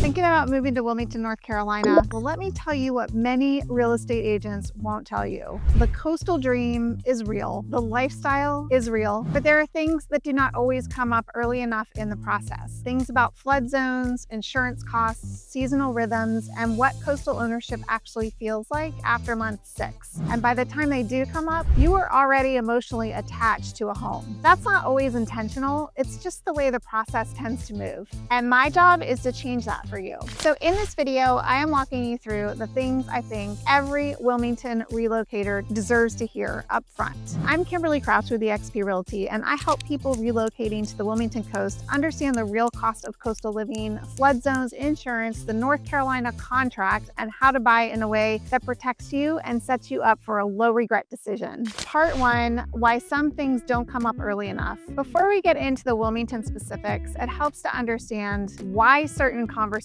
Thinking about moving to Wilmington, North Carolina? Well, let me tell you what many real estate agents won't tell you. The coastal dream is real. The lifestyle is real, but there are things that do not always come up early enough in the process. Things about flood zones, insurance costs, seasonal rhythms, and what coastal ownership actually feels like after month 6. And by the time they do come up, you are already emotionally attached to a home. That's not always intentional. It's just the way the process tends to move. And my job is to change that for you. So in this video, I am walking you through the things I think every Wilmington relocator deserves to hear up front. I'm Kimberly Crouch with eXp Realty, and I help people relocating to the Wilmington coast understand the real cost of coastal living, flood zones, insurance, the North Carolina contract, and how to buy in a way that protects you and sets you up for a low regret decision. Part 1, why some things don't come up early enough. Before we get into the Wilmington specifics, it helps to understand why certain conversations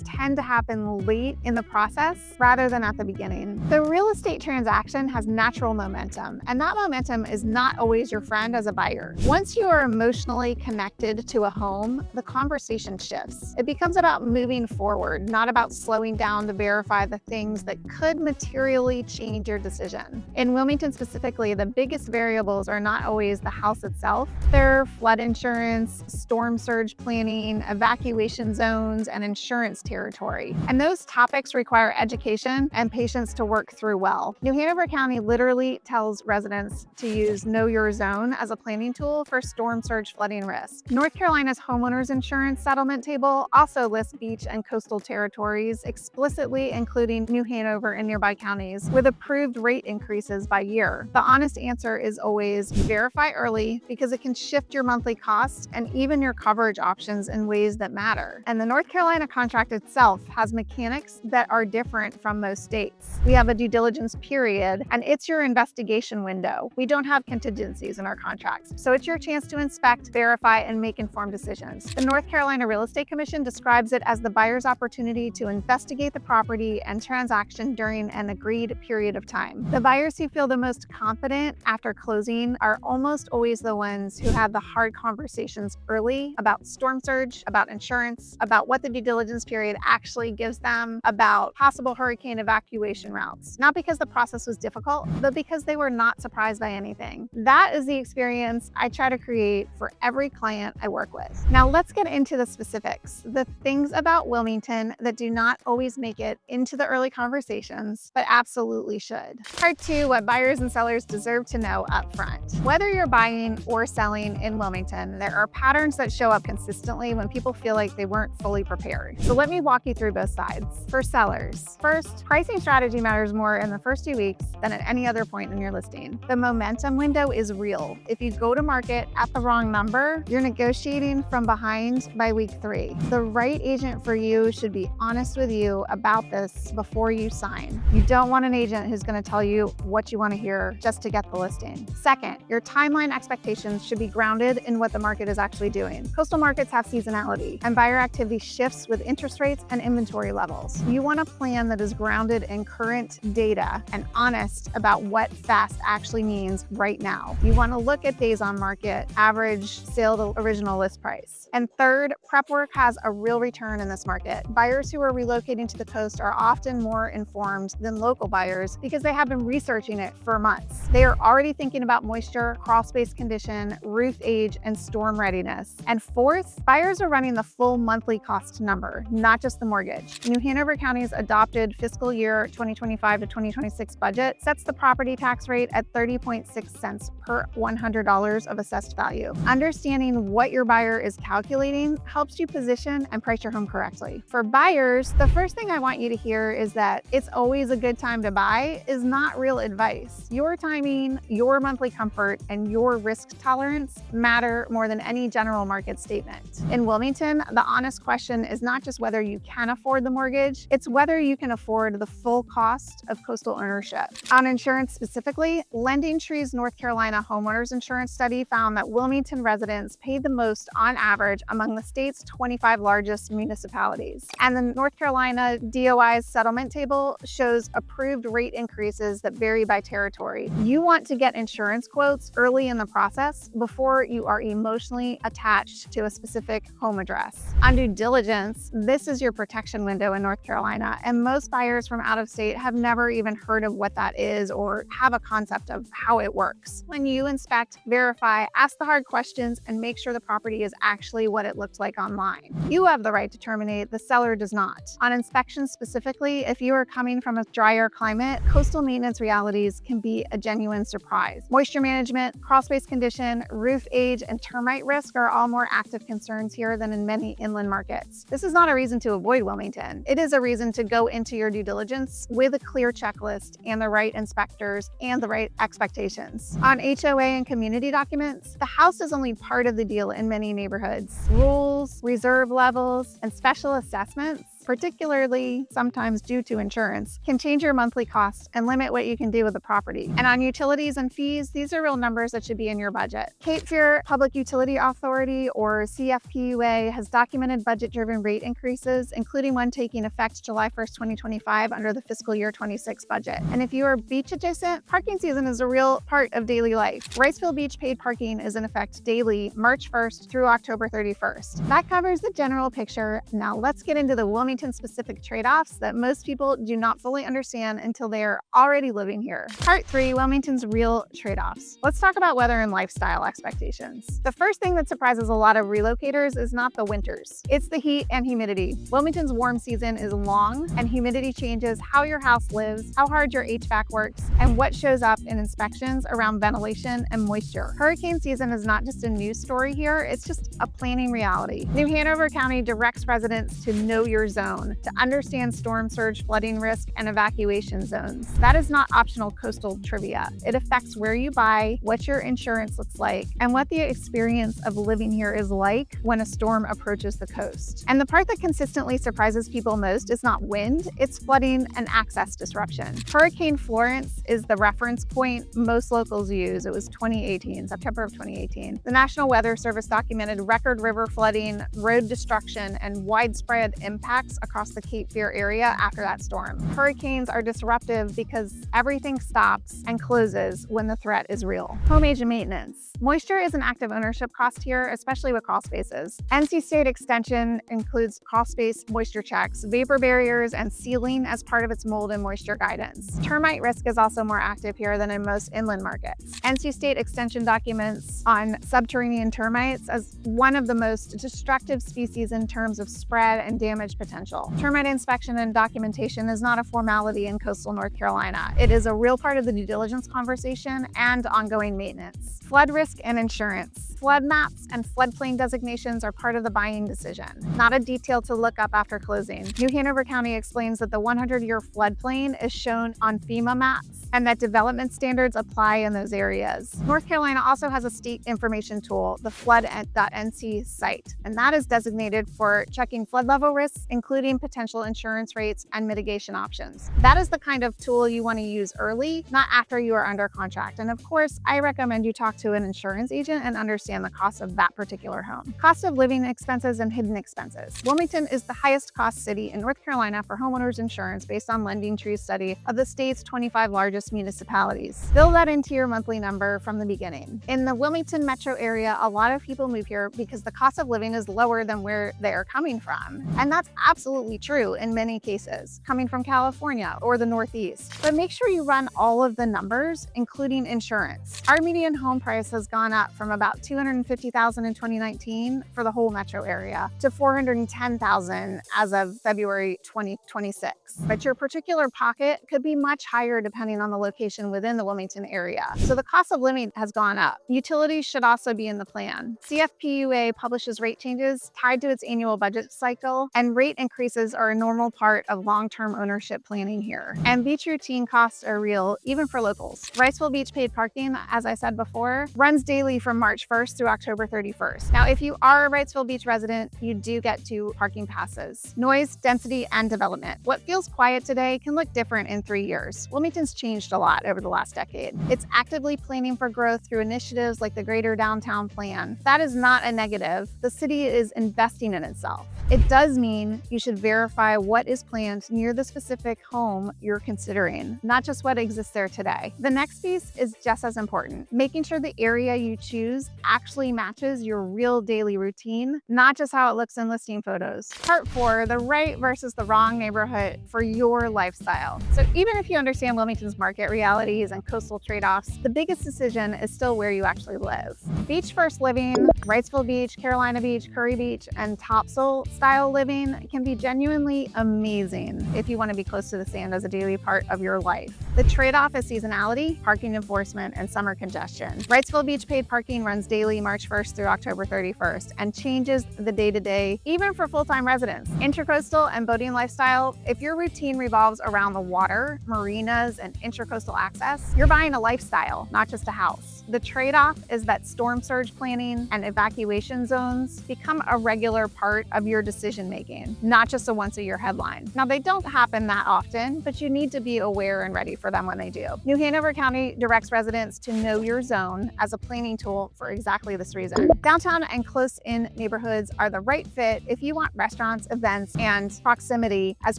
tend to happen late in the process rather than at the beginning. The real estate transaction has natural momentum, and that momentum is not always your friend as a buyer. Once you are emotionally connected to a home, the conversation shifts. It becomes about moving forward, not about slowing down to verify the things that could materially change your decision. In Wilmington specifically, the biggest variables are not always the house itself. They're flood insurance, storm surge planning, evacuation zones, and insurance territory. And those topics require education and patience to work through well. New Hanover County literally tells residents to use Know Your Zone as a planning tool for storm surge flooding risk. North Carolina's homeowners insurance settlement table also lists beach and coastal territories, explicitly including New Hanover and nearby counties, with approved rate increases by year. The honest answer is always verify early, because it can shift your monthly costs and even your coverage options in ways that matter. And the North Carolina contract itself has mechanics that are different from most states. We have a due diligence period, and it's your investigation window. We don't have contingencies in our contracts, so it's your chance to inspect, verify, and make informed decisions. The North Carolina Real Estate Commission describes it as the buyer's opportunity to investigate the property and transaction during an agreed period of time. The buyers who feel the most confident after closing are almost always the ones who have the hard conversations early about storm surge, about insurance, about what the due diligence period actually gives them, about possible hurricane evacuation routes. Not because the process was difficult, but because they were not surprised by anything. That is the experience I try to create for every client I work with. Now let's get into the specifics, the things about Wilmington that do not always make it into the early conversations, but absolutely should. Part 2, what buyers and sellers deserve to know up front. Whether you're buying or selling in Wilmington, there are patterns that show up consistently when people feel like they weren't fully prepared. So let me walk you through both sides. For sellers, first, pricing strategy matters more in the first 2 weeks than at any other point in your listing. The momentum window is real. If you go to market at the wrong number, you're negotiating from behind by week 3. The right agent for you should be honest with you about this before you sign. You don't want an agent who's going to tell you what you want to hear just to get the listing. Second, your timeline expectations should be grounded in what the market is actually doing. Coastal markets have seasonality, and buyer activity shifts with interest rates and inventory levels. You want a plan that is grounded in current data and honest about what fast actually means right now. You want to look at days on market, average sale to original list price. And third, prep work has a real return in this market. Buyers who are relocating to the coast are often more informed than local buyers because they have been researching it for months. They are already thinking about moisture, crawl space condition, roof age, and storm readiness. And fourth, buyers are running the full monthly cost number, not just the mortgage. New Hanover County's adopted fiscal year 2025 to 2026 budget sets the property tax rate at 30.6 cents per $100 of assessed value. Understanding what your buyer is calculating helps you position and price your home correctly. For buyers, the first thing I want you to hear is that it's always a good time to buy is not real advice. Your timing, your monthly comfort, and your risk tolerance matter more than any general market statement. In Wilmington, the honest question is not just whether you can afford the mortgage, it's whether you can afford the full cost of coastal ownership. On insurance specifically, LendingTree's North Carolina homeowners insurance study found that Wilmington residents paid the most on average among the state's 25 largest municipalities. And the North Carolina DOI's settlement table shows approved rate increases that vary by territory. You want to get insurance quotes early in the process before you are emotionally attached to a specific home address. On due diligence, agents, this is your protection window in North Carolina, and most buyers from out of state have never even heard of what that is or have a concept of how it works. When you inspect, verify, ask the hard questions, and make sure the property is actually what it looked like online. You have the right to terminate, the seller does not. On inspections specifically, if you are coming from a drier climate, coastal maintenance realities can be a genuine surprise. Moisture management, crawl space condition, roof age, and termite risk are all more active concerns here than in many inland markets. This is not a reason to avoid Wilmington. It is a reason to go into your due diligence with a clear checklist and the right inspectors and the right expectations. On HOA and community documents, the house is only part of the deal in many neighborhoods. Rules, reserve levels, and special assessments, particularly sometimes due to insurance, can change your monthly costs and limit what you can do with the property. And on utilities and fees, these are real numbers that should be in your budget. Cape Fear Public Utility Authority, or CFPUA, has documented budget-driven rate increases, including one taking effect July 1st, 2025 under the fiscal year 26 budget. And if you are beach adjacent, parking season is a real part of daily life. Wrightsville Beach paid parking is in effect daily, March 1st through October 31st. That covers the general picture. Now let's get into the Wilmington specific trade-offs that most people do not fully understand until they are already living here. Part 3, Wilmington's real trade-offs. Let's talk about weather and lifestyle expectations. The first thing that surprises a lot of relocators is not the winters. It's the heat and humidity. Wilmington's warm season is long, and humidity changes how your house lives, how hard your HVAC works, and what shows up in inspections around ventilation and moisture. Hurricane season is not just a news story here, it's just a planning reality. New Hanover County directs residents to know your zone, to understand storm surge, flooding risk, and evacuation zones. That is not optional coastal trivia. It affects where you buy, what your insurance looks like, and what the experience of living here is like when a storm approaches the coast. And the part that consistently surprises people most is not wind, it's flooding and access disruption. Hurricane Florence is the reference point most locals use. It was September of 2018. The National Weather Service documented record river flooding, road destruction, and widespread impacts across the Cape Fear area after that storm. Hurricanes are disruptive because everything stops and closes when the threat is real. Home age and maintenance. Moisture is an active ownership cost here, especially with crawl spaces. NC State Extension includes crawl space moisture checks, vapor barriers, and sealing as part of its mold and moisture guidance. Termite risk is also more active here than in most inland markets. NC State Extension documents on subterranean termites as one of the most destructive species in terms of spread and damage potential. Termite inspection and documentation is not a formality in coastal North Carolina. It is a real part of the due diligence conversation and ongoing maintenance. Flood risk and insurance. Flood maps and floodplain designations are part of the buying decision, not a detail to look up after closing. New Hanover County explains that the 100-year floodplain is shown on FEMA maps and that development standards apply in those areas. North Carolina also has a state information tool, the flood.nc site, and that is designated for checking flood level risks, including potential insurance rates and mitigation options. That is the kind of tool you want to use early, not after you are under contract. And of course, I recommend you talk to an insurance agent and understand the cost of that particular home. Cost of living expenses and hidden expenses. Wilmington is the highest cost city in North Carolina for homeowners insurance based on Lending Tree's study of the state's 25 largest municipalities. Build that into your monthly number from the beginning. In the Wilmington metro area, a lot of people move here because the cost of living is lower than where they are coming from. And that's absolutely true in many cases, coming from California or the Northeast. But make sure you run all of the numbers, including insurance. Our median home price has gone up from about $250,000 in 2019 for the whole metro area to $410,000 as of February 2026. But your particular pocket could be much higher depending on the location within the Wilmington area. So the cost of living has gone up. Utilities should also be in the plan. CFPUA publishes rate changes tied to its annual budget cycle, and rate increases are a normal part of long-term ownership planning here. And beach routine costs are real, even for locals. Wrightsville Beach paid parking, as I said before, runs daily from March 1st through October 31st. Now, if you are a Wrightsville Beach resident, you do get 2 parking passes. Noise, density, and development. What feels quiet today can look different in 3 years. Wilmington's changed a lot over the last decade. It's actively planning for growth through initiatives like the Greater Downtown Plan. That is not a negative. The city is investing in itself. It does mean you should verify what is planned near the specific home you're considering, not just what exists there today. The next piece is just as important, making sure the area you choose actually matches your real daily routine, not just how it looks in listing photos. Part 4, the right versus the wrong neighborhood for your lifestyle. So even if you understand Wilmington's market realities and coastal trade-offs, the biggest decision is still where you actually live. Beach first living, Wrightsville Beach, Carolina Beach, Curry Beach, and Topsail style living can be genuinely amazing if you want to be close to the sand as a daily part of your life. The trade-off is seasonality, parking enforcement, and summer congestion. Wrightsville Beach paid parking runs daily March 1st through October 31st and changes the day-to-day, even for full-time residents. Intracoastal and boating lifestyle, if your routine revolves around the water, marinas, and intracoastal access, you're buying a lifestyle, not just a house. The trade-off is that storm surge planning and evacuation zones become a regular part of your decision-making, not just a once-a-year headline. Now, they don't happen that often, but you need to be aware and ready for them when they do. New Hanover County directs residents to know your zone as a planning tool for exactly this reason. Downtown and close-in neighborhoods are the right fit if you want restaurants, events, and proximity as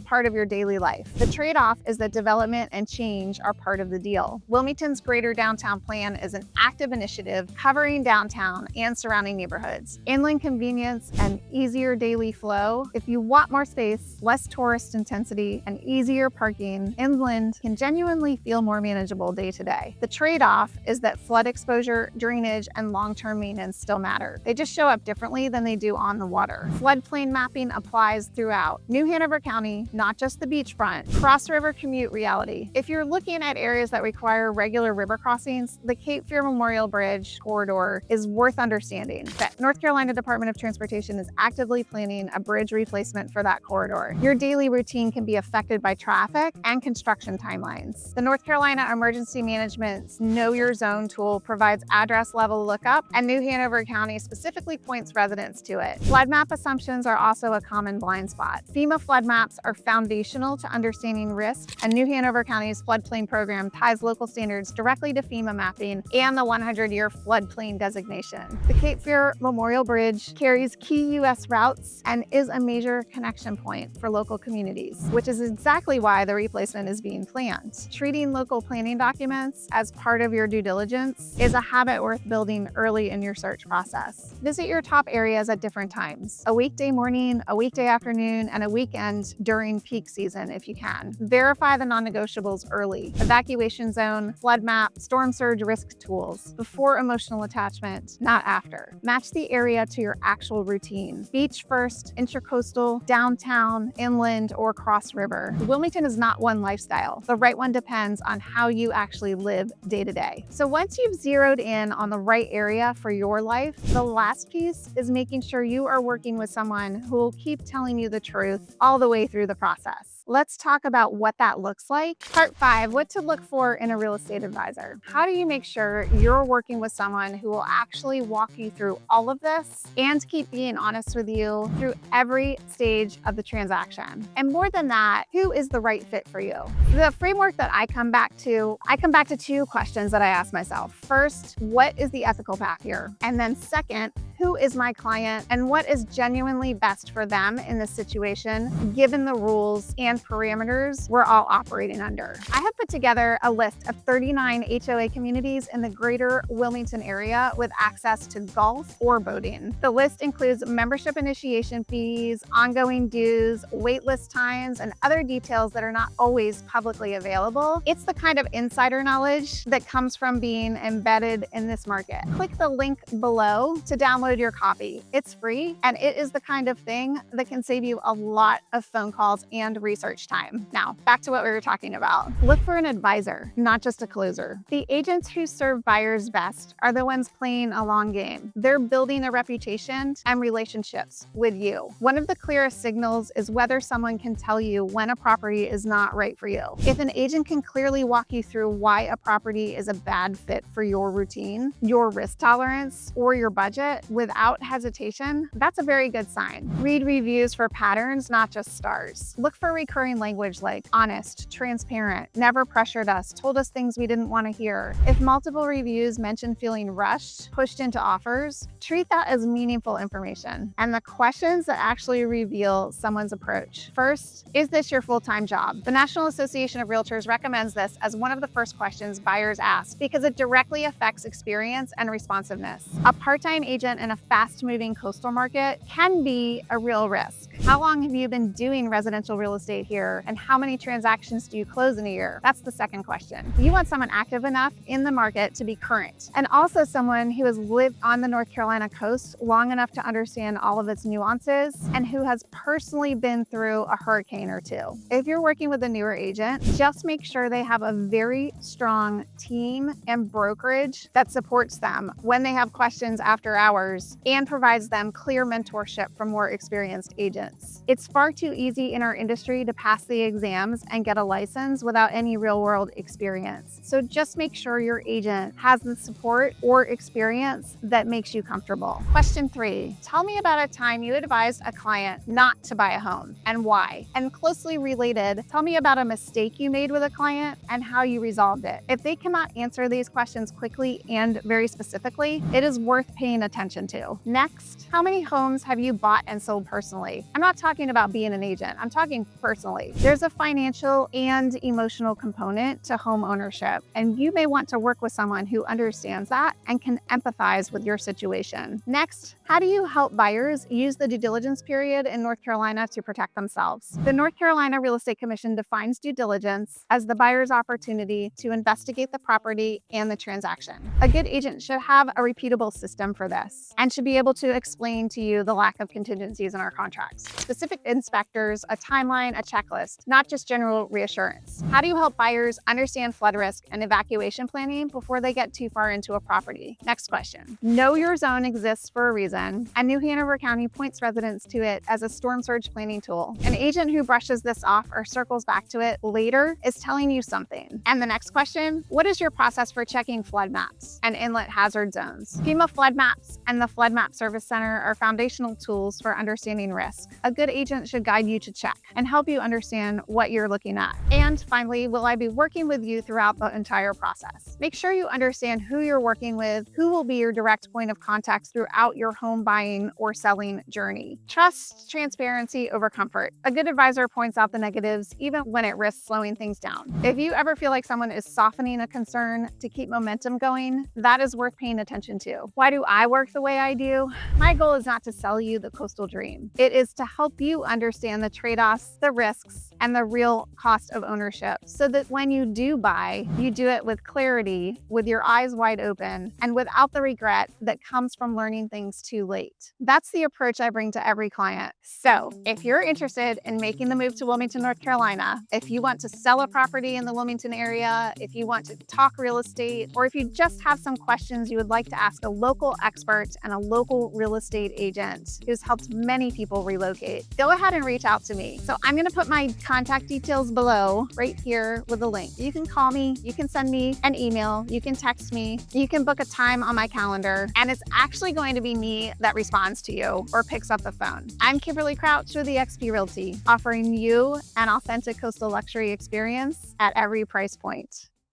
part of your daily life. The trade-off is that development and change are part of the deal. Wilmington's Greater Downtown Plan is an active initiative covering downtown and surrounding neighborhoods. Inland convenience and easier daily flow. If you want more space, less tourist intensity, and easier parking, inland can genuinely feel more manageable day to day. The trade-off is that flood exposure, drainage, and long-term maintenance still matter. They just show up differently than they do on the water. Floodplain mapping applies throughout. New Hanover County, not just the beachfront. Cross-river commute reality. If you're looking at areas that require regular river crossings, the Cape Fear Memorial Bridge corridor is worth understanding. The North Carolina Department of Transportation is actively planning a bridge replacement for that corridor. Your daily routine can be affected by traffic and construction timelines. The North Carolina Emergency Management's Know Your Zone tool provides address level lookup, and New Hanover County specifically points residents to it. Flood map assumptions are also a common blind spot. FEMA flood maps are foundational to understanding risk, and New Hanover County's floodplain program ties local standards directly to FEMA mapping and the 100-year floodplain designation. The Cape Fear Memorial Bridge carries key U.S. routes and is a major connection point for local communities, which is exactly why the replacement is being planned. Treating local planning documents as part of your due diligence is a habit worth building early in your search process. Visit your top areas at different times: a weekday morning, a weekday afternoon, and a weekend during peak season if you can. Verify the non-negotiables early. Evacuation zone, flood map, storm surge risk tools. Before emotional attachment, not after. Match the area to your actual routine. Beach first, intracoastal, downtown, inland, or cross river. Wilmington is not one lifestyle. The right one depends on how you actually live day to day. So once you've zeroed in on the right area for your life, the last piece is making sure you are working with someone who will keep telling you the truth all the way through the process. Let's talk about what that looks like. Part 5, what to look for in a real estate advisor. How do you make sure you're working with someone who will actually walk you through all of this and keep being honest with you through every stage of the transaction? And more than that, who is the right fit for you? The framework that I come back to 2 questions that I ask myself. First, what is the ethical path here? And then second, who is my client and what is genuinely best for them in this situation, given the rules and parameters we're all operating under. I have put together a list of 39 HOA communities in the greater Wilmington area with access to golf or boating. The list includes membership initiation fees, ongoing dues, waitlist times, and other details that are not always publicly available. It's the kind of insider knowledge that comes from being embedded in this market. Click the link below to download your copy. It's free, and it is the kind of thing that can save you a lot of phone calls and research time. Now, back to what we were talking about. Look for an advisor, not just a closer. The agents who serve buyers best are the ones playing a long game. They're building a reputation and relationships with you. One of the clearest signals is whether someone can tell you when a property is not right for you. If an agent can clearly walk you through why a property is a bad fit for your routine, your risk tolerance, or your budget without hesitation, that's a very good sign. Read reviews for patterns, not just stars. Look for recurring language like honest, transparent, never pressured us, told us things we didn't want to hear. If multiple reviews mention feeling rushed, pushed into offers, treat that as meaningful information. And the questions that actually reveal someone's approach. First, is this your full-time job? The National Association of Realtors recommends this as one of the first questions buyers ask because it directly affects experience and responsiveness. A part-time agent in a fast-moving coastal market can be a real risk. How long have you been doing residential real estate here, and how many transactions do you close in a year? That's the second question. You want someone active enough in the market to be current, and also someone who has lived on the North Carolina coast long enough to understand all of its nuances and who has personally been through a hurricane or two. If you're working with a newer agent, just make sure they have a very strong team and brokerage that supports them when they have questions after hours and provides them clear mentorship from more experienced agents. It's far too easy in our industry to pass the exams and get a license without any real-world experience. So just make sure your agent has the support or experience that makes you comfortable. Question 3, tell me about a time you advised a client not to buy a home and why. And closely related, tell me about a mistake you made with a client and how you resolved it. If they cannot answer these questions quickly and very specifically, it is worth paying attention to. Next, how many homes have you bought and sold personally? I'm not talking about being an agent, I'm talking personally. There's a financial and emotional component to home ownership, and you may want to work with someone who understands that and can empathize with your situation. Next, how do you help buyers use the due diligence period in North Carolina to protect themselves? The North Carolina Real Estate Commission defines due diligence as the buyer's opportunity to investigate the property and the transaction. A good agent should have a repeatable system for this and should be able to explain to you the lack of contingencies in our contracts, specific inspectors, a timeline, a checklist, not just general reassurance. How do you help buyers understand flood risk and evacuation planning before they get too far into a property? Next question. Know your zone exists for a reason, and New Hanover County points residents to it as a storm surge planning tool. An agent who brushes this off or circles back to it later is telling you something. And the next question, what is your process for checking flood maps and inlet hazard zones? FEMA flood maps and the Flood Map Service Center are foundational tools for understanding risk. A good agent should guide you to check and help you understand what you're looking at. And finally, will I be working with you throughout the entire process? Make sure you understand who you're working with, who will be your direct point of contact throughout your home buying or selling journey. Trust transparency over comfort. A good advisor points out the negatives even when it risks slowing things down. If you ever feel like someone is softening a concern to keep momentum going, that is worth paying attention to. Why do I work the way I do? My goal is not to sell you the coastal dream. It is to help you understand the trade-offs, the risks, and the real cost of ownership so that when you do buy, you do it with clarity, with your eyes wide open, and without the regret that comes from learning things too late. That's the approach I bring to every client. So if you're interested in making the move to Wilmington, North Carolina, if you want to sell a property in the Wilmington area, if you want to talk real estate, or if you just have some questions you would like to ask a local expert and a local real estate agent who's helped many people relocate, go ahead and reach out to me. So I'm going to put my contact details below right here with a link. You can call me, you can send me an email, you can text me, you can book a time on my calendar, and it's actually going to be me that responds to you or picks up the phone. I'm Kimberly Crouch with eXp Realty, offering you an authentic coastal luxury experience at every price point.